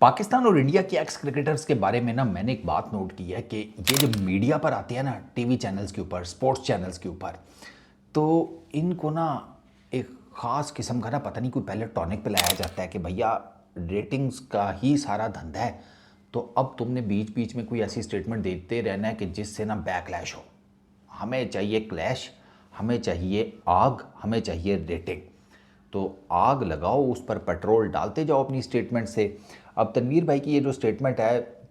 पाकिस्तान और इंडिया के x cricketers के बारे में ना मैंने एक बात नोट की है कि ये जो मीडिया पर आती है ना टीवी चैनल्स के ऊपर, स्पोर्ट्स चैनल्स के ऊपर, तो इनको ना एक ख़ास किस्म का ना पता नहीं कोई पहले टॉनिक पिलाया जाता है कि भैया रेटिंग्स का ही सारा धंधा है। तो अब तुमने बीच बीच में कोई ऐसी स्टेटमेंट देते रहना है कि जिससे ना बैकलैश हो। हमें चाहिए क्लैश, हमें चाहिए आग, हमें चाहिए रेटिंग। तो आग लगाओ, उस पर पेट्रोल डालते जाओ अपनी स्टेटमेंट से। अब तनवीर भाई की ये जो स्टेटमेंट है,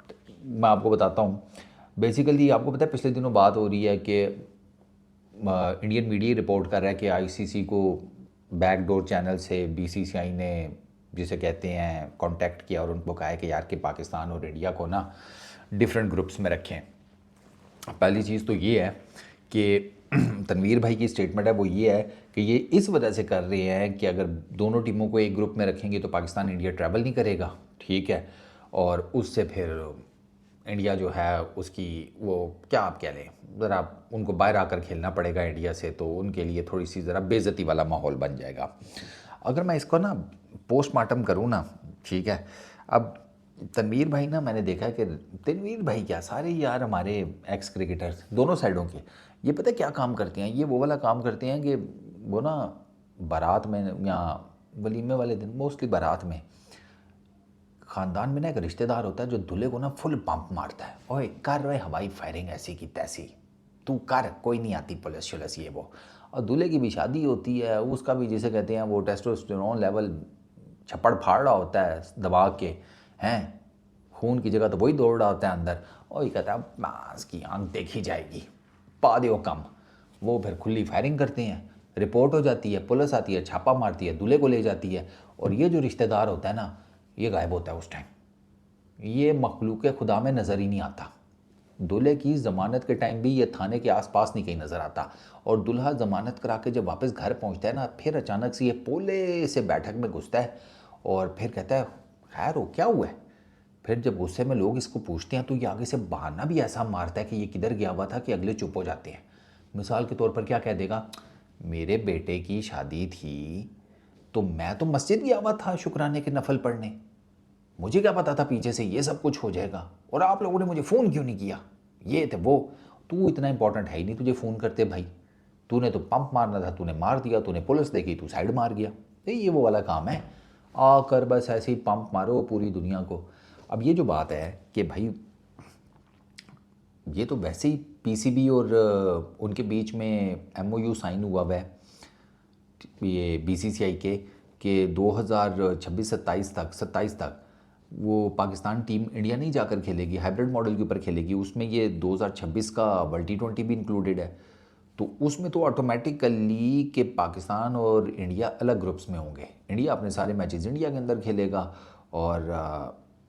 मैं आपको बताता हूँ। बेसिकली आपको पता है पिछले दिनों बात हो रही है कि इंडियन मीडिया रिपोर्ट कर रहा है कि आईसीसी को बैकडोर चैनल से बीसीसीआई ने, जिसे कहते हैं, कांटेक्ट किया और उनको कहा है कि यार कि पाकिस्तान और इंडिया को ना डिफरेंट ग्रुप्स में रखें। पहली चीज़ तो ये है कि तनवीर भाई की स्टेटमेंट है वो ये है कि ये इस वजह से कर रहे हैं कि अगर दोनों टीमों को एक ग्रुप में रखेंगे तो पाकिस्तान इंडिया ट्रैवल नहीं करेगा, ठीक है, और उससे फिर इंडिया जो है उसकी वो क्या आप कह लें, ज़रा उनको बाहर आकर खेलना पड़ेगा इंडिया से, तो उनके लिए थोड़ी सी ज़रा बेइज्जती वाला माहौल बन जाएगा। अगर मैं इसको ना पोस्टमार्टम करूँ ना, ठीक है, अब तनवीर भाई ना मैंने देखा है कि तनवीर भाई क्या सारे यार हमारे एक्स क्रिकेटर्स दोनों साइडों के, ये पता है क्या काम करते हैं, ये वो वाला काम करते हैं कि वो ना बारात में या वलीमे वाले दिन, मोस्टली बारात में, ख़ानदान में ना एक रिश्तेदार होता है जो दूल्हे को ना फुल पंप मारता है, ओए कर रहे हवाई फायरिंग ऐसी की तैसी, तू कर, कोई नहीं आती पुलिस शुलिस ये वो। और दूल्हे की भी शादी होती है, उसका भी जिसे कहते हैं वो टेस्टोस्टेरोन लेवल छप्पड़ फाड़ रहा होता है दबा के, हैं, खून की जगह तो वही दौड़ रहा होता है अंदर, और ये कहता है मांस की आंख देखी जाएगी, पा दो कम। वो फिर खुली फायरिंग करते हैं, रिपोर्ट हो जाती है, पुलिस आती है, छापा मारती है, दूल्हे को ले जाती है, और ये जो रिश्तेदार होता है ना ये गायब होता है उस टाइम। ये मखलूक खुदा में नज़र ही नहीं आता। दूल्हे की ज़मानत के टाइम भी ये थाने के आसपास नहीं कहीं नज़र आता, और दूल्हा ज़मानत करा के जब वापस घर पहुंचता है ना, फिर अचानक से ये पोले से बैठक में घुसता है और फिर कहता है खैर हो क्या हुआ है। फिर जब गुस्से में लोग इसको पूछते हैं तो ये आगे से बहाना भी ऐसा मारता है कि ये किधर गया हुआ था कि अगले चुप हो जाते हैं। मिसाल के तौर पर क्या कह देगा, मेरे बेटे की शादी थी तो मैं तो मस्जिद गया हुआ था शुक्राने के नफल पढ़ने, मुझे क्या पता था पीछे से ये सब कुछ हो जाएगा, और आप लोगों ने मुझे फ़ोन क्यों नहीं किया, ये थे वो। तू इतना इंपॉर्टेंट है ही नहीं तुझे फ़ोन करते भाई, तूने तो पंप मारना था, तूने मार दिया, तूने पुलिस देखी तू साइड मार गया। ये वो वाला काम है, आकर बस ऐसे ही पंप मारो पूरी दुनिया को। अब ये जो बात है कि भाई ये तो वैसे ही पीसीबी और उनके बीच में एमओयू साइन हुआ हुआ है ये बीसीसीआई के कि 2026-27 तक वो पाकिस्तान टीम इंडिया नहीं जाकर खेलेगी, हाइब्रिड मॉडल के ऊपर खेलेगी, उसमें ये 2026 का वर्ल्ड T20 भी इंक्लूडेड है। तो उसमें तो ऑटोमेटिकली कि पाकिस्तान और इंडिया अलग ग्रुप्स में होंगे, इंडिया अपने सारे मैचेस इंडिया के अंदर खेलेगा और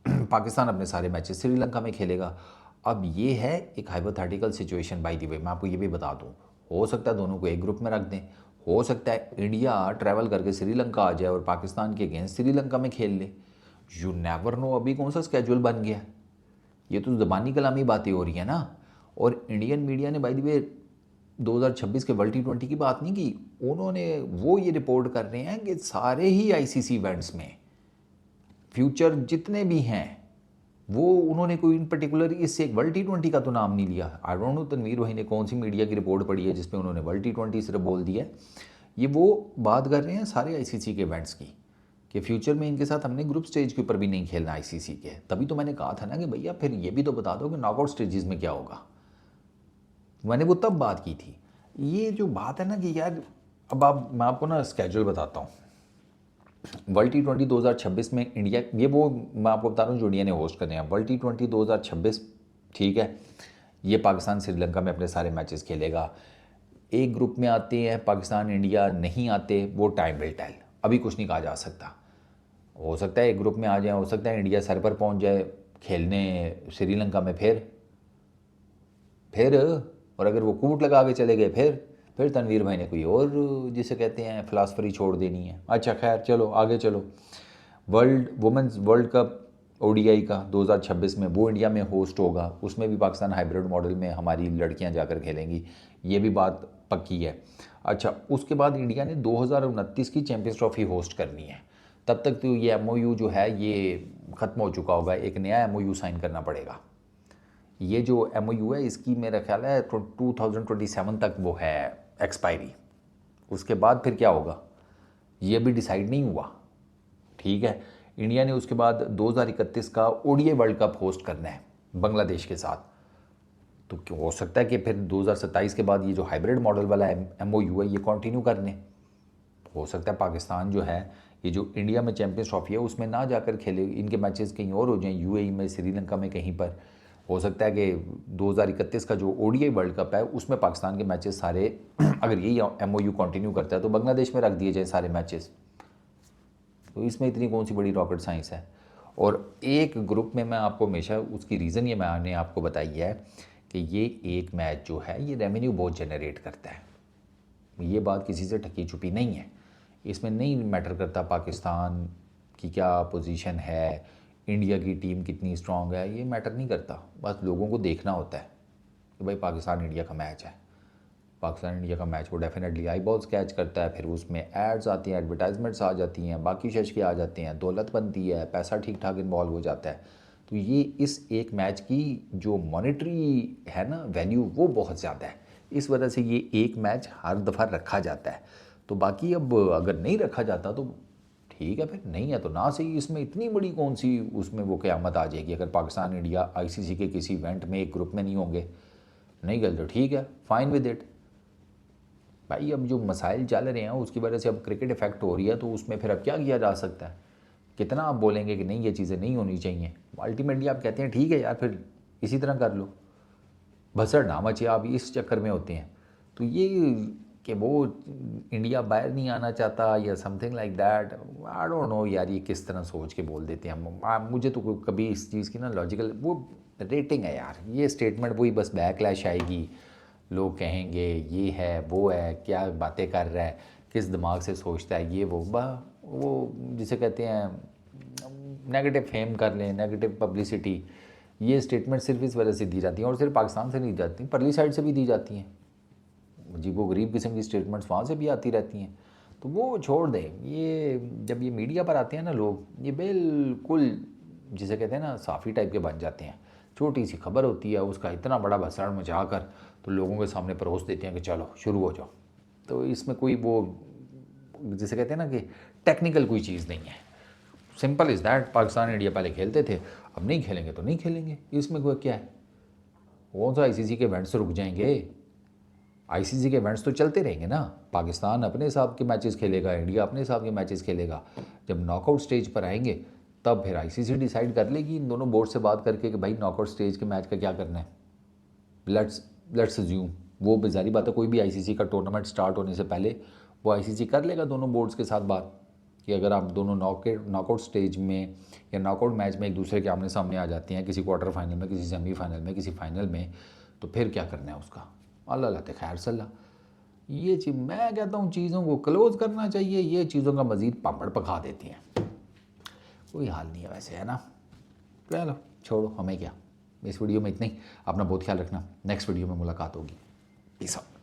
पाकिस्तान अपने सारे मैचेस श्रीलंका में खेलेगा। अब ये है एक hypothetical situation, by the way मैं आपको ये भी बता दूं, हो सकता है दोनों को एक ग्रुप में रख दें, हो सकता है इंडिया ट्रैवल करके श्रीलंका आ जाए और पाकिस्तान के अगेंस्ट श्रीलंका में खेल ले, यू नेवर नो अभी कौन सा स्केड्यूल बन गया। ये तो ज़बानी कलामी बातें हो रही है ना। और इंडियन मीडिया ने बाय द वे 2026 के वर्ल्ड T20 की बात नहीं की, उन्होंने वो ये रिपोर्ट कर रहे हैं कि सारे ही आईसीसी इवेंट्स में फ्यूचर जितने भी हैं वो उन्होंने कोई इन पर्टिकुलर इससे एक वर्ल्ड T20 का तो नाम नहीं लिया। आई डोंट नो तनवीर भाई ने कौन सी मीडिया की रिपोर्ट पढ़ी है जिसमें उन्होंने वर्ल्ड T20 सिर्फ बोल दिया है। ये वो बात कर रहे हैं सारे आईसीसी के इवेंट्स की कि फ्यूचर में इनके साथ हमने ग्रुप स्टेज के ऊपर भी नहीं खेलना आईसीसी के। तभी तो मैंने कहा था ना कि भैया फिर ये भी तो बता दो कि नॉकआउट स्टेजेस में क्या होगा, मैंने वो तब बात की थी। ये जो बात है ना कि यार अब आप, मैं आपको ना स्केड्यूल बताता हूँ। वर्ल्ड T20 2026 में इंडिया, ये वो मैं आपको बता रहा हूँ जो इंडिया ने होस्ट करने हैं वर्ल्ड T20 2026, ठीक है। ये पाकिस्तान श्रीलंका में अपने सारे मैचेस खेलेगा। एक ग्रुप में आते हैं पाकिस्तान इंडिया, नहीं आते वो टाइम विल टेल, अभी कुछ नहीं कहा जा सकता। हो सकता है एक ग्रुप में आ जाए, हो सकता है इंडिया सर पर पहुंच जाए खेलने श्रीलंका में, फिर और अगर वो कूट लगा के चले गए फिर तनवीर भाई ने कोई और जिसे कहते हैं फिलासफरी छोड़ देनी है। अच्छा खैर चलो आगे चलो। World women's world cup ODI का 2026 में वो इंडिया में होस्ट होगा, उसमें भी पाकिस्तान हाइब्रिड मॉडल में हमारी लड़कियां जाकर खेलेंगी, ये भी बात पक्की है। अच्छा उसके बाद इंडिया ने 2029 की चैंपियंस ट्रॉफी होस्ट करनी है। तब तक तो ये MOU जो है ये ख़त्म हो चुका होगा, एक नया MOU साइन करना पड़ेगा। ये जो MOU है इसकी मेरा ख्याल है 2027 तक वो है एक्सपायरी। उसके बाद फिर क्या होगा ये भी डिसाइड नहीं हुआ। ठीक है, इंडिया ने उसके बाद 2031 का ODI वर्ल्ड कप होस्ट करना है बांग्लादेश के साथ। तो क्यों हो सकता है कि फिर 2027 के बाद ये जो हाइब्रिड मॉडल वाला MOU है ये कंटिन्यू करने। हो सकता है पाकिस्तान जो है ये जो इंडिया में चैंपियंस ट्रॉफी है उसमें ना जाकर खेले, इनके मैचेस कहीं और हो जाएं, UAE में, श्रीलंका में कहीं पर। हो सकता है कि 2031 का जो ODI वर्ल्ड कप है उसमें पाकिस्तान के मैचेस सारे अगर यही MOU कंटिन्यू करता है तो बांग्लादेश में रख दिए जाए सारे मैचेस। तो इसमें इतनी कौन सी बड़ी रॉकेट साइंस है। और एक ग्रुप में मैं आपको हमेशा उसकी रीज़न ये मैंने आपको बताई है कि ये एक मैच जो है ये रेवेन्यू बहुत जनरेट करता है। ये बात किसी से ठकी छुपी नहीं है। इसमें नहीं मैटर करता पाकिस्तान की क्या पोजीशन है, इंडिया की टीम कितनी स्ट्रांग है, ये मैटर नहीं करता। बस लोगों को देखना होता है कि भाई पाकिस्तान इंडिया का मैच है। पाकिस्तान इंडिया का मैच वो डेफिनेटली आई बॉल्स कैच करता है, फिर उसमें एड्स आती हैं, एडवर्टाइजमेंट्स आ जाती हैं, बाकी शश के आ जाते हैं, दौलत बनती है, पैसा ठीक ठाक इन्वॉल्व हो जाता है। तो ये इस एक मैच की जो मॉनेटरी है ना वैल्यू वो बहुत ज़्यादा है। इस वजह से ये एक मैच हर दफ़ा रखा जाता है। तो बाकी अब अगर नहीं रखा जाता तो ठीक है, फिर नहीं है तो ना सही। इसमें इतनी बड़ी कौन सी उसमें वो क़यामत आ जाएगी अगर पाकिस्तान इंडिया ICC के किसी इवेंट में एक ग्रुप में नहीं होंगे। नहीं गए तो ठीक है, फाइन विद इट भाई। अब जो मसाइल चल रहे हैं उसकी वजह से अब क्रिकेट इफेक्ट हो रही है, तो उसमें फिर अब क्या किया जा सकता है। कितना आप बोलेंगे कि नहीं ये चीज़ें नहीं होनी चाहिए, अल्टीमेटली आप कहते हैं ठीक है यार फिर इसी तरह कर लो, भसड़ ना मचे, आप इस चक्कर में होते हैं। तो ये कि वो इंडिया बाहर नहीं आना चाहता या something like that, I don't know यार, ये किस तरह सोच के बोल देते हैं। मुझे तो कभी इस चीज़ की ना लॉजिकल वो रेटिंग है यार, ये स्टेटमेंट वही बस बैकलैश आएगी, लोग कहेंगे ये है वो है, क्या बातें कर रहा है, किस दिमाग से सोचता है, ये वो जिसे कहते हैं नेगेटिव फेम कर लें, नेगेटिव पब्लिसिटी। ये स्टेटमेंट सिर्फ इस वजह से दी जाती हैं, और सिर्फ पाकिस्तान से नहीं जाती, परली साइड से भी दी जाती हैं। अजीबो गरीब किस्म की स्टेटमेंट्स वहाँ से भी आती रहती हैं। तो वो छोड़ दें। ये जब ये मीडिया पर आते हैं ना लोग, ये बिल्कुल जिसे कहते हैं ना साफ़ी टाइप के बन जाते हैं। छोटी सी खबर होती है उसका इतना बड़ा भसड़ मचा कर तो लोगों के सामने परोस देते हैं कि चलो शुरू हो जाओ। तो इसमें कोई वो जिसे कहते हैं ना कि टेक्निकल कोई चीज़ नहीं है। Simple is that, Pakistan India पहले खेलते थे, अब नहीं खेलेंगे तो नहीं खेलेंगे, इसमें कोई क्या है। कौन सा ICC के इवेंट्स रुक जाएंगे, ICC के इवेंट्स तो चलते रहेंगे ना। पाकिस्तान अपने हिसाब के मैचेस खेलेगा, इंडिया अपने हिसाब के मैचेस खेलेगा। जब नॉकआउट स्टेज पर आएंगे तब फिर ICC डिसाइड कर लेगी इन दोनों बोर्ड से बात करके कि भाई नॉकआउट स्टेज के मैच का क्या करना है। लेट्स अज्यूम, वो बेजारी बात है, कोई भी ICC का टूर्नामेंट स्टार्ट होने से पहले वो ICC कर लेगा दोनों बोर्ड्स के साथ बात कि अगर आप दोनों नॉकआउट स्टेज में या नॉकआउट मैच में एक दूसरे के आमने सामने आ जाते हैं, किसी क्वार्टर फाइनल में, किसी सेमीफाइनल में, किसी फाइनल में, तो फिर क्या करना है उसका। अल्लाह अल्लाह खैर सल्ला। ये चीज़ मैं कहता हूँ चीज़ों को क्लोज़ करना चाहिए, ये चीज़ों का मज़ीद पापड़ पका देती हैं। कोई हाल नहीं है वैसे, है ना। चलो छोड़ो, हमें क्या। इस वीडियो में इतना ही। अपना बहुत ख्याल रखना, नेक्स्ट वीडियो में मुलाकात होगी। Peace out.